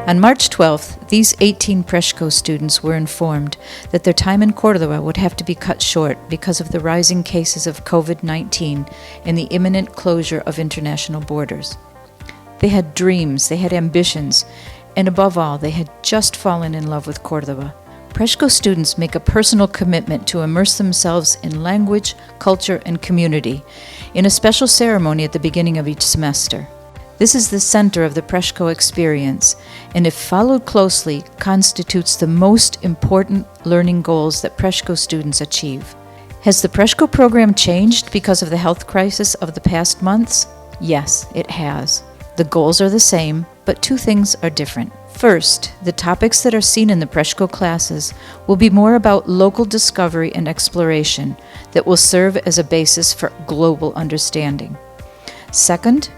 On March 12th, these 18 PRESHCO students were informed that their time in Cordoba would have to be cut short because of the rising cases of COVID-19 and the imminent closure of international borders. They had dreams, they had ambitions, and above all, they had just fallen in love with Cordoba. PRESHCO students make a personal commitment to immerse themselves in language, culture, and community in a special ceremony at the beginning of each semester. This is the center of the PRESHCO experience, and if followed closely, constitutes the most important learning goals that PRESHCO students achieve. Has the PRESHCO program changed because of the health crisis of the past months? Yes, it has. The goals are the same, but two things are different. First, the topics that are seen in the PRESHCO classes will be more about local discovery and exploration that will serve as a basis for global understanding. Second,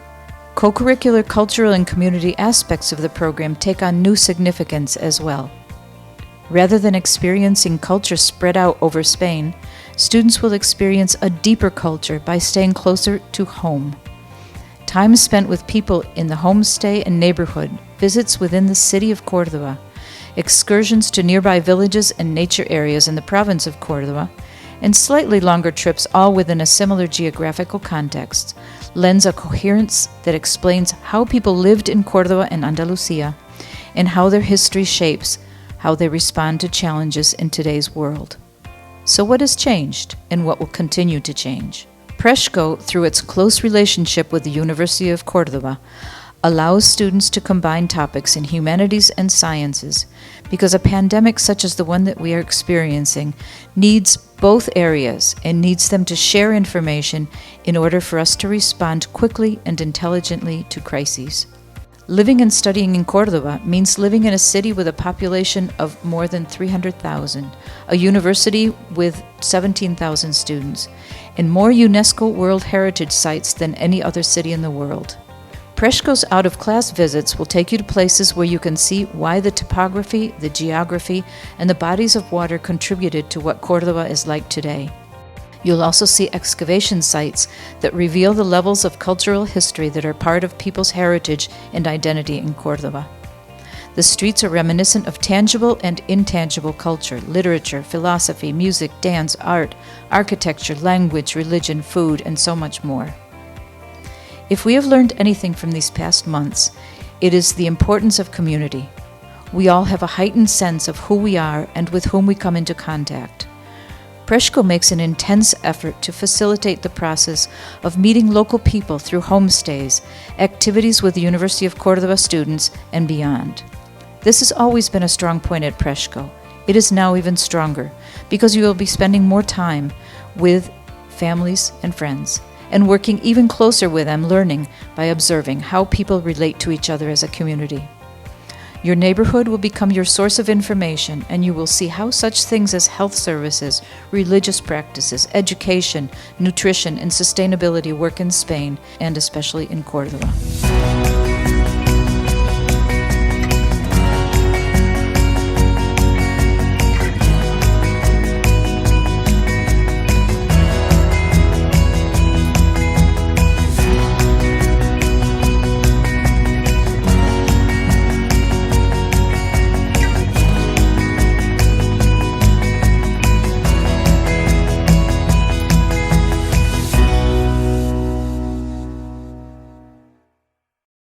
co-curricular cultural and community aspects of the program take on new significance as well. Rather than experiencing culture spread out over Spain, students will experience a deeper culture by staying closer to home. Time spent with people in the homestay and neighborhood, visits within the city of Cordoba, excursions to nearby villages and nature areas in the province of Cordoba, and slightly longer trips all within a similar geographical context, lends a coherence that explains how people lived in Cordoba and Andalusia, and how their history shapes how they respond to challenges in today's world. So what has changed, and what will continue to change? PRESHCO, through its close relationship with the University of Cordoba, allows students to combine topics in humanities and sciences because a pandemic such as the one that we are experiencing needs both areas and needs them to share information in order for us to respond quickly and intelligently to crises. Living and studying in Cordoba means living in a city with a population of more than 300,000, a university with 17,000 students, and more UNESCO World Heritage Sites than any other city in the world. PRESHCO's out-of-class visits will take you to places where you can see why the topography, the geography, and the bodies of water contributed to what Cordoba is like today. You'll also see excavation sites that reveal the levels of cultural history that are part of people's heritage and identity in Cordoba. The streets are reminiscent of tangible and intangible culture, literature, philosophy, music, dance, art, architecture, language, religion, food, and so much more. If we have learned anything from these past months, it is the importance of community. We all have a heightened sense of who we are and with whom we come into contact. PRESHCO makes an intense effort to facilitate the process of meeting local people through homestays, activities with the University of Cordoba students, and beyond. This has always been a strong point at PRESHCO. It is now even stronger because you will be spending more time with families and friends, and working even closer with them, learning by observing how people relate to each other as a community. Your neighborhood will become your source of information, and you will see how such things as health services, religious practices, education, nutrition, and sustainability work in Spain, and especially in Cordoba.